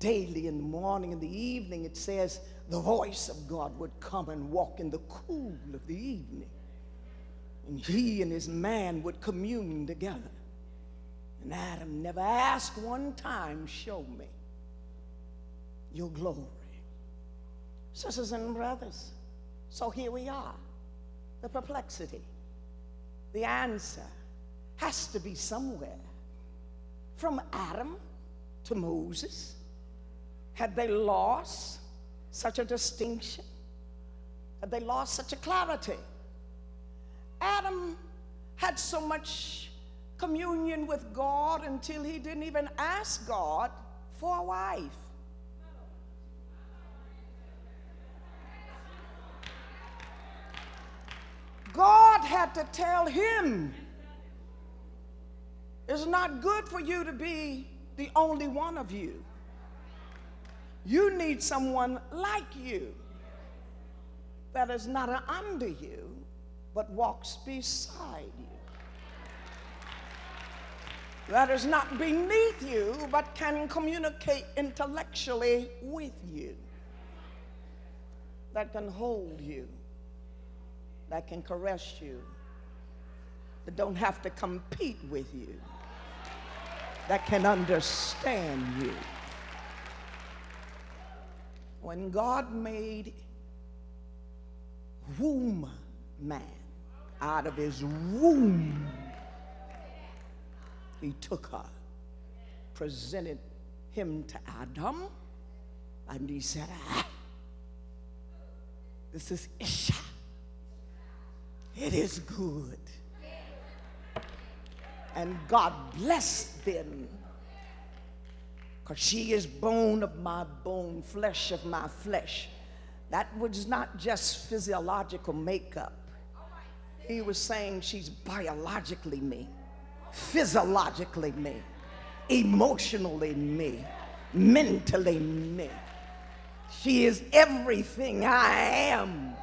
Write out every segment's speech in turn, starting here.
daily in the morning and the evening, it says the voice of God would come and walk in the cool of the evening. And he and his man would commune together. And Adam never asked one time, show me your glory. Sisters and brothers, so here we are. The perplexity, the answer has to be somewhere. From Adam to Moses, had they lost such a distinction? Had they lost such a clarity? Adam had so much communion with God until he didn't even ask God for a wife. God had to tell him, it's not good for you to be the only one of you. You need someone like you that is not under you, but walks beside you. That is not beneath you, but can communicate intellectually with you. That can hold you. That can caress you. That don't have to compete with you. That can understand you. When God made womb man, out of his womb, he took her, presented him to Adam, and he said, this is Isha. It is good. And God blessed them, because she is bone of my bone, flesh of my flesh. That was not just physiological makeup. He was saying she's biologically me, physiologically me, emotionally me, mentally me. She is everything I am.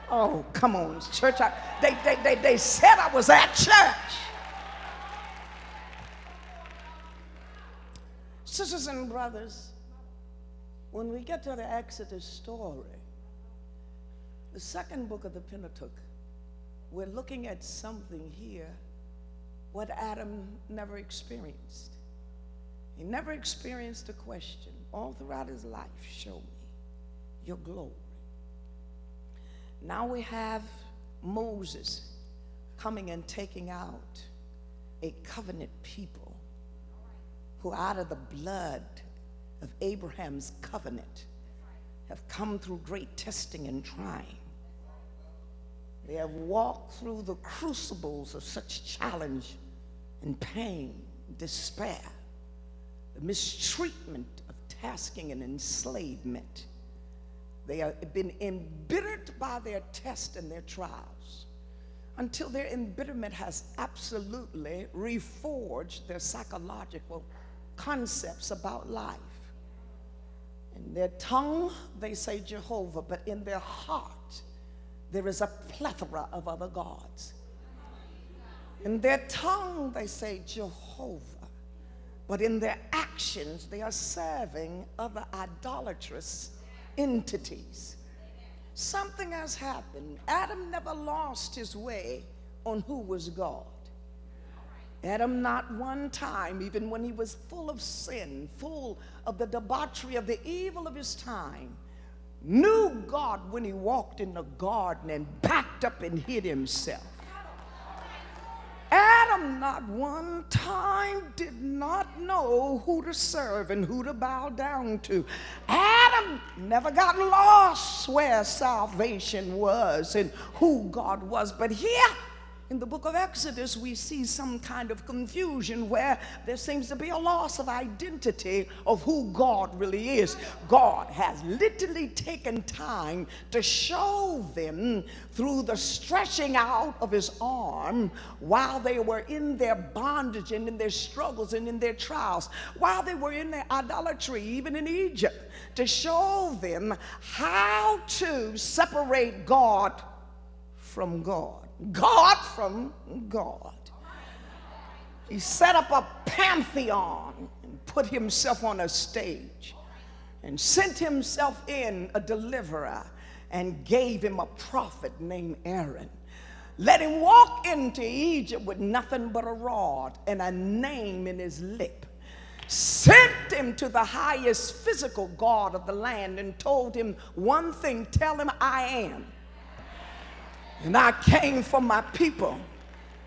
Oh, come on, church. They said I was at church. Sisters and brothers, when we get to the Exodus story, the second book of the Pentateuch, we're looking at something here what Adam never experienced. He never experienced a question all throughout his life, show me your glory. Now we have Moses coming and taking out a covenant people who out of the blood of Abraham's covenant have come through great testing and trying. They have walked through the crucibles of such challenge and pain, despair, the mistreatment of tasking and enslavement. They have been embittered by their tests and their trials until their embitterment has absolutely reforged their psychological concepts about life. In their tongue, they say Jehovah, but in their heart, there is a plethora of other gods. In their tongue, they say Jehovah, but in their actions, they are serving other idolatrous entities. Something has happened. Adam never lost his way on who was God. Adam not one time, even when he was full of sin, full of the debauchery of the evil of his time, knew God when he walked in the garden and backed up and hid himself. Adam not one time did not know who to serve and who to bow down to. Adam never got lost where salvation was and who God was. But here in the book of Exodus, we see some kind of confusion where there seems to be a loss of identity of who God really is. God has literally taken time to show them through the stretching out of his arm while they were in their bondage and in their struggles and in their trials, while they were in their idolatry, even in Egypt, to show them how to separate God from God. God from God. He set up a pantheon and put himself on a stage and sent himself in a deliverer and gave him a prophet named Aaron. Let him walk into Egypt with nothing but a rod and a name in his lip. Sent him to the highest physical god of the land and told him one thing, tell him I am. And I came for my people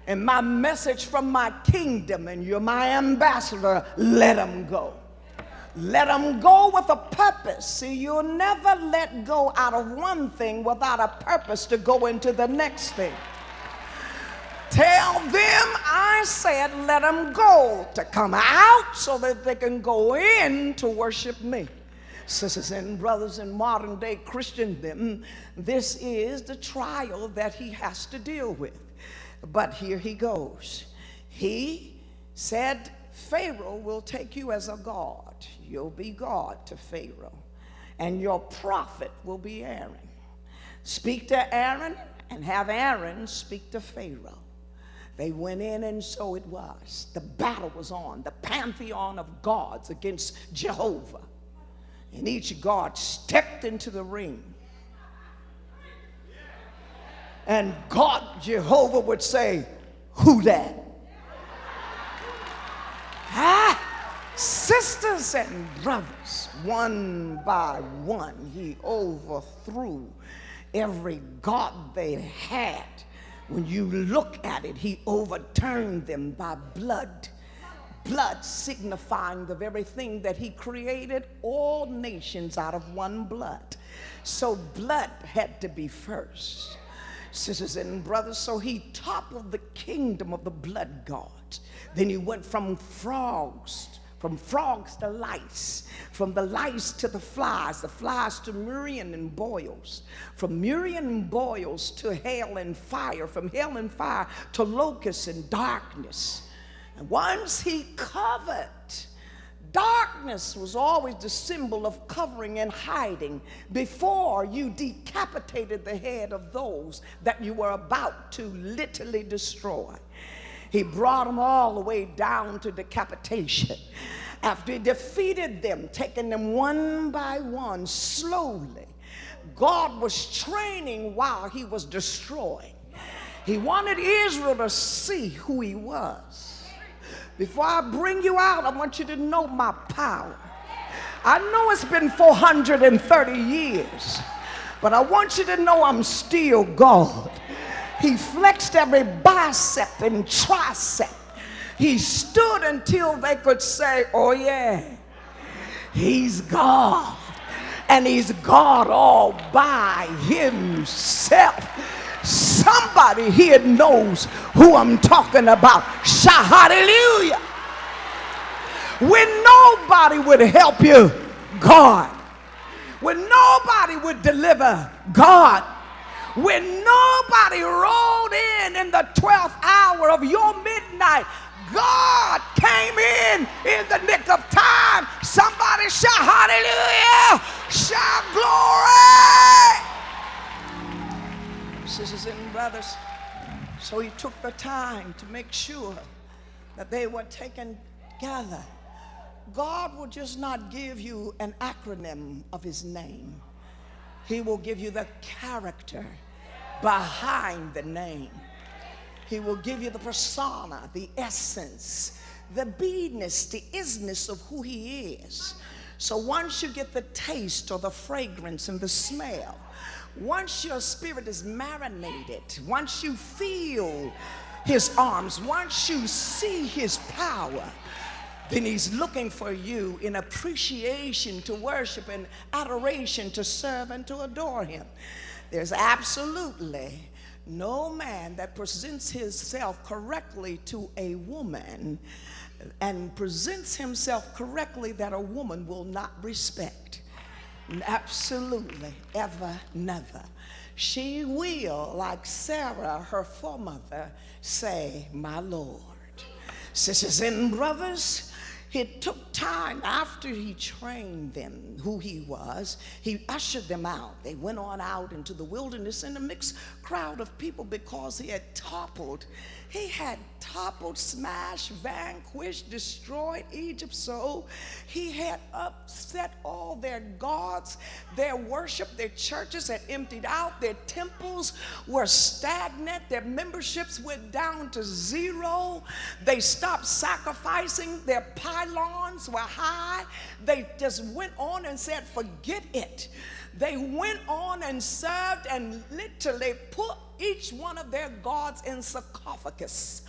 and my message from my kingdom, and you're my ambassador. Let him go. Let them go with a purpose. See, you'll never let go out of one thing without a purpose to go into the next thing. Tell them I said let them go, to come out so that they can go in to worship me. Sisters and brothers in modern day Christendom, this is the trial that he has to deal with. But here he goes. He said, Pharaoh will take you as a god. You'll be God to Pharaoh. And your prophet will be Aaron. Speak to Aaron and have Aaron speak to Pharaoh. They went in, and so it was. The battle was on. The pantheon of gods against Jehovah. And each god stepped into the ring. And God, Jehovah, would say, who that? Sisters and brothers, one by one, he overthrew every god they had. When you look at it, he overturned them by blood. Blood signifying the very thing that he created all nations out of one blood. So blood had to be first. Sisters and brothers, so he toppled the kingdom of the blood gods. Then he went from frogs to lice, from the lice to the flies to murrain and boils, from murrain and boils to hail and fire, from hail and fire to locusts and darkness. And once he covered, darkness was always the symbol of covering and hiding before you decapitated the head of those that you were about to literally destroy. He brought them all the way down to decapitation. After he defeated them, taking them one by one, slowly, God was training while he was destroying. He wanted Israel to see who he was. Before I bring you out, I want you to know my power. I know it's been 430 years, but I want you to know I'm still God. He flexed every bicep and tricep. He stood until they could say, oh yeah, he's God. And he's God all by himself. Somebody here knows who I'm talking about. Shout hallelujah. When nobody would help you, God. When nobody would deliver, God. When nobody rolled in the 12th hour of your midnight, God came in the nick of time. Somebody shout hallelujah. Shout glory. Sisters and brothers, so he took the time to make sure that they were taken together. God will just not give you an acronym of his name. He will give you the character behind the name. He will give you the persona, the essence, the be-ness, the isness of who he is. So once you get the taste or the fragrance and the smell, once your spirit is marinated, once you feel his arms, once you see his power, then he's looking for you in appreciation to worship and adoration to serve and to adore him. There's absolutely no man that presents himself correctly to a woman and presents himself correctly that a woman will not respect. Absolutely, ever, never. She will, like Sarah, her foremother, say, my Lord. Sisters and brothers, He took time after he trained them who he was. He ushered them out. They went on out into the wilderness in a mixed crowd of people because he had toppled. He had toppled, smashed, vanquished, destroyed Egypt. So he had upset all their gods, their worship, their churches had emptied out, their temples were stagnant, their memberships went down to zero. They stopped sacrificing, their pylons were high. They just went on and said, forget it. They went on and served and literally put each one of their gods in sarcophagus.